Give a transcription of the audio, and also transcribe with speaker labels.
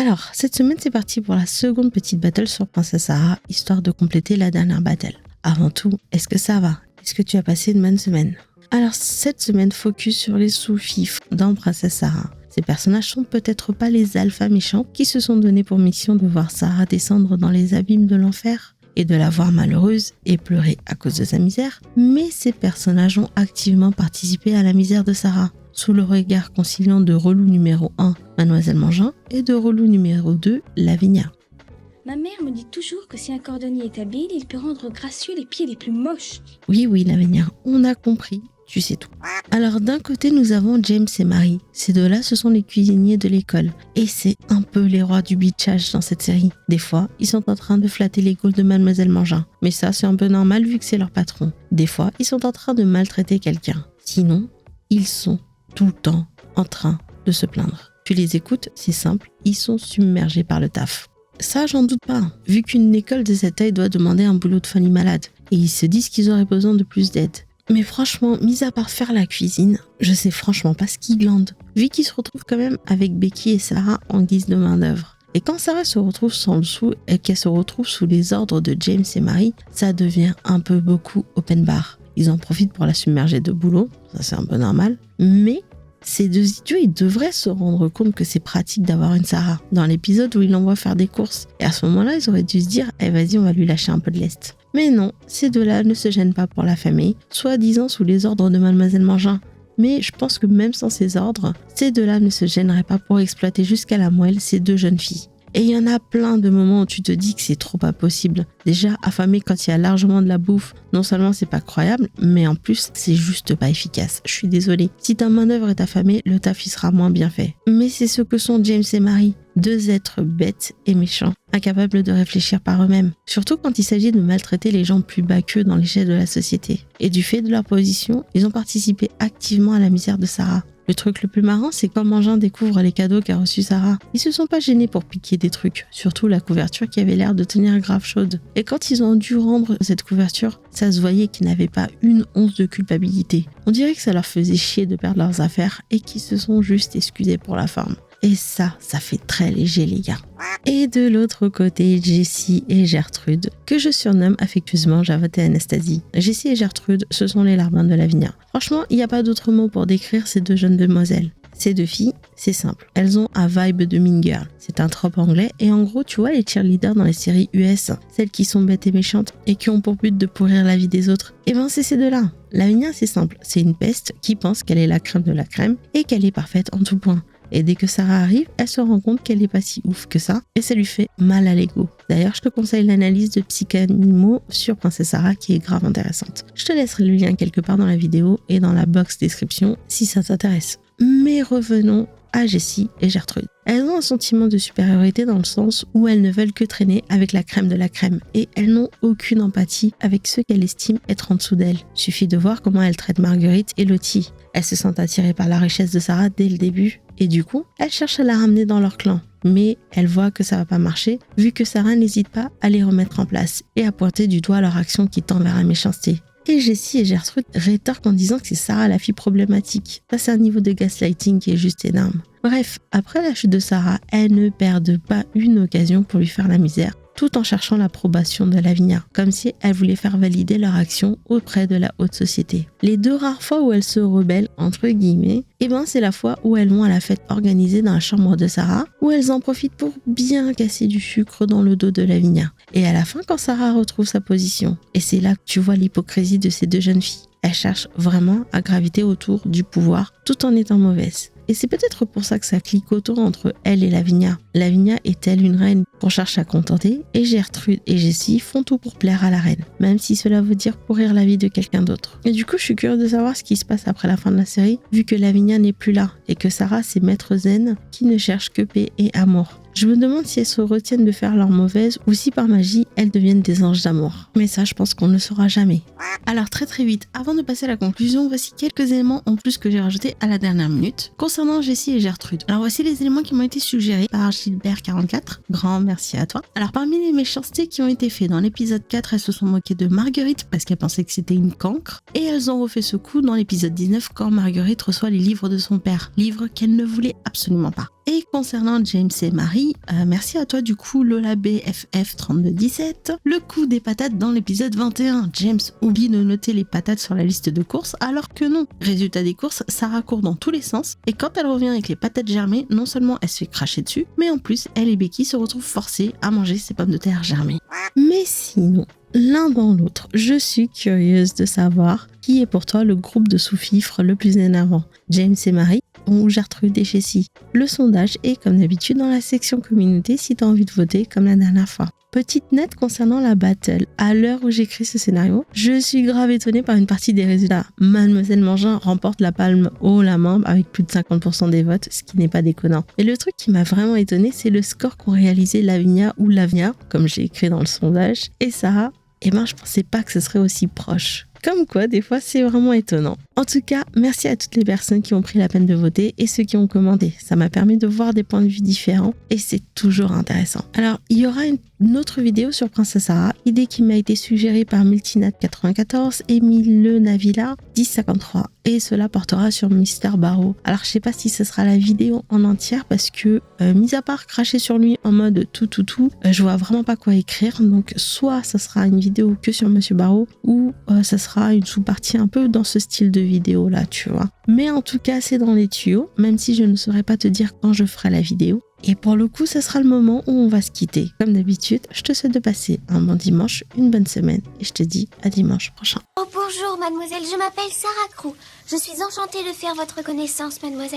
Speaker 1: Alors, cette semaine, c'est parti pour la seconde petite battle sur Princesse Sarah, histoire de compléter la dernière battle. Avant tout, est-ce que ça va? Est-ce que tu as passé une bonne semaine? Alors, cette semaine, focus sur les sous-fifres dans Princesse Sarah. Ces personnages sont peut-être pas les alphas méchants qui se sont donnés pour mission de voir Sarah descendre dans les abîmes de l'enfer et de la voir malheureuse et pleurer à cause de sa misère, mais ces personnages ont activement participé à la misère de Sarah, sous le regard conciliant de relou numéro 1, Mademoiselle Mangin, et de relou numéro 2, Lavinia.
Speaker 2: Ma mère me dit toujours que si un cordonnier est habile, il peut rendre gracieux les pieds les plus moches.
Speaker 1: Oui, Lavinia, on a compris, tu sais tout. Alors d'un côté, nous avons James et Marie. Ces deux-là, ce sont les cuisiniers de l'école. Et c'est un peu les rois du bitchage dans cette série. Des fois, ils sont en train de flatter l'ego de Mademoiselle Mangin. Mais ça, c'est un peu normal vu que c'est leur patron. Des fois, ils sont en train de maltraiter quelqu'un. Sinon, ils sont tout le temps en train de se plaindre. Tu les écoutes, c'est simple, ils sont submergés par le taf. Ça, j'en doute pas, vu qu'une école de cette taille doit demander un boulot de folie malade. Et ils se disent qu'ils auraient besoin de plus d'aide. Mais franchement, mis à part faire la cuisine, je sais franchement pas ce qu'ils glandent, vu qu'ils se retrouvent quand même avec Becky et Sarah en guise de main d'œuvre. Et quand Sarah se retrouve sans le sou et qu'elle se retrouve sous les ordres de James et Marie, ça devient un peu beaucoup open bar. Ils en profitent pour la submerger de boulot, ça c'est un peu normal, mais ces deux idiots, ils devraient se rendre compte que c'est pratique d'avoir une Sarah. Dans l'épisode où ils l'envoient faire des courses. Et à ce moment-là, ils auraient dû se dire « vas-y, on va lui lâcher un peu de lest ». Mais non, ces deux-là ne se gênent pas pour la famille, soi-disant sous les ordres de Mademoiselle Mangin. Mais je pense que même sans ces ordres, ces deux-là ne se gêneraient pas pour exploiter jusqu'à la moelle ces deux jeunes filles. Et il y en a plein de moments où tu te dis que c'est trop pas possible. Déjà, affamé quand il y a largement de la bouffe, non seulement c'est pas croyable, mais en plus, c'est juste pas efficace. Je suis désolée. Si ta main-d'œuvre est affamée, le taf y sera moins bien fait. Mais c'est ce que sont James et Marie. Deux êtres bêtes et méchants, incapables de réfléchir par eux-mêmes. Surtout quand il s'agit de maltraiter les gens plus bas qu'eux dans l'échelle de la société. Et du fait de leur position, ils ont participé activement à la misère de Sarah. Le truc le plus marrant, c'est quand Mangin découvre les cadeaux qu'a reçus Sarah. Ils se sont pas gênés pour piquer des trucs, surtout la couverture qui avait l'air de tenir grave chaude. Et quand ils ont dû rendre cette couverture, ça se voyait qu'ils n'avaient pas une once de culpabilité. On dirait que ça leur faisait chier de perdre leurs affaires et qu'ils se sont juste excusés pour la forme. Et ça fait très léger les gars. Et de l'autre côté, Jessie et Gertrude, que je surnomme affectueusement Javotte et Anastasie. Jessie et Gertrude, ce sont les larbins de Lavinia. Franchement, il n'y a pas d'autre mot pour décrire ces deux jeunes demoiselles. Ces deux filles, c'est simple. Elles ont un vibe de mean girl. C'est un trope anglais et en gros, tu vois les cheerleaders dans les séries US, celles qui sont bêtes et méchantes et qui ont pour but de pourrir la vie des autres. Et ben c'est ces deux-là. Lavinia, c'est simple. C'est une peste qui pense qu'elle est la crème de la crème et qu'elle est parfaite en tout point. Et dès que Sarah arrive, elle se rend compte qu'elle n'est pas si ouf que ça et ça lui fait mal à l'ego. D'ailleurs, je te conseille l'analyse de Psychanimo sur Princesse Sarah qui est grave intéressante. Je te laisserai le lien quelque part dans la vidéo et dans la box description si ça t'intéresse. Mais revenons à Jessie et Gertrude. Elles ont un sentiment de supériorité dans le sens où elles ne veulent que traîner avec la crème de la crème et elles n'ont aucune empathie avec ceux qu'elles estiment être en dessous d'elles. Suffit de voir comment elles traitent Marguerite et Lottie. Elles se sentent attirées par la richesse de Sarah dès le début et du coup, elles cherchent à la ramener dans leur clan. Mais elles voient que ça va pas marcher vu que Sarah n'hésite pas à les remettre en place et à pointer du doigt leur action qui tend vers la méchanceté. Et Jessie et Gertrude rétorquent en disant que c'est Sarah la fille problématique. Ça, c'est un niveau de gaslighting qui est juste énorme. Bref, après la chute de Sarah, elles ne perdent pas une occasion pour lui faire la misère, tout en cherchant l'approbation de Lavinia, comme si elles voulaient faire valider leur action auprès de la haute société. Les deux rares fois où elles se rebellent, entre guillemets, c'est la fois où elles vont à la fête organisée dans la chambre de Sarah, où elles en profitent pour bien casser du sucre dans le dos de Lavinia. Et à la fin, quand Sarah retrouve sa position, et c'est là que tu vois l'hypocrisie de ces deux jeunes filles. Elles cherchent vraiment à graviter autour du pouvoir, tout en étant mauvaises. Et c'est peut-être pour ça que ça clique autant entre elle et Lavinia. Lavinia est elle une reine qu'on cherche à contenter et Gertrude et Jessie font tout pour plaire à la reine, même si cela veut dire pourrir la vie de quelqu'un d'autre. Et du coup, je suis curieuse de savoir ce qui se passe après la fin de la série, vu que Lavinia n'est plus là et que Sarah, c'est maître zen qui ne cherche que paix et amour. Je me demande si elles se retiennent de faire leur mauvaise ou si par magie, elles deviennent des anges d'amour. Mais ça, je pense qu'on ne le saura jamais. Alors très vite, avant de passer à la conclusion, voici quelques éléments en plus que j'ai rajoutés à la dernière minute concernant Jessie et Gertrude. Alors voici les éléments qui m'ont été suggérés par Gilbert44. Grand merci à toi. Alors parmi les méchancetés qui ont été faites dans l'épisode 4, elles se sont moquées de Marguerite parce qu'elles pensaient que c'était une cancre. Et elles ont refait ce coup dans l'épisode 19 quand Marguerite reçoit les livres de son père. Livres qu'elle ne voulait absolument pas. Et concernant James et Marie, merci à toi du coup Lola BFF3217. Le coup des patates dans l'épisode 21. James oublie de noter les patates sur la liste de courses alors que non. Résultat des courses, Sarah court dans tous les sens et quand elle revient avec les patates germées, non seulement elle se fait cracher dessus, mais en plus elle et Becky se retrouvent forcées à manger ces pommes de terre germées. Mais sinon, l'un dans l'autre, je suis curieuse de savoir qui est pour toi le groupe de sous-fifres le plus énervant. James et Marie ou Gertrude et Jessie. Le sondage est comme d'habitude dans la section communauté si tu as envie de voter comme la dernière fois. Petite note concernant la battle. À l'heure où j'écris ce scénario, je suis grave étonnée par une partie des résultats. Mademoiselle Mangin remporte la palme haut la main avec plus de 50% des votes, ce qui n'est pas déconnant. Et le truc qui m'a vraiment étonnée, c'est le score qu'ont réalisé Lavinia ou Lavia, comme j'ai écrit dans le sondage, et Sarah. Je pensais pas que ce serait aussi proche. Comme quoi, des fois, c'est vraiment étonnant. En tout cas, merci à toutes les personnes qui ont pris la peine de voter et ceux qui ont commandé. Ça m'a permis de voir des points de vue différents et c'est toujours intéressant. Alors, il y aura une autre vidéo sur Princesse Sarah, idée qui m'a été suggérée par Multinat94 et Mille Navila 1053. Et cela portera sur Mr. Barrow. Alors, je sais pas si ce sera la vidéo en entière parce que, mis à part cracher sur lui en mode tout, je vois vraiment pas quoi écrire. Donc, soit ça sera une vidéo que sur Monsieur Barrow ou ça sera une sous-partie un peu dans ce style de vidéo là, tu vois. Mais en tout cas, c'est dans les tuyaux, même si je ne saurais pas te dire quand je ferai la vidéo. Et pour le coup, ce sera le moment où on va se quitter. Comme d'habitude, je te souhaite de passer un bon dimanche, une bonne semaine, et je te dis à dimanche prochain.
Speaker 3: Oh bonjour mademoiselle, je m'appelle Sarah Crew. Je suis enchantée de faire votre connaissance mademoiselle.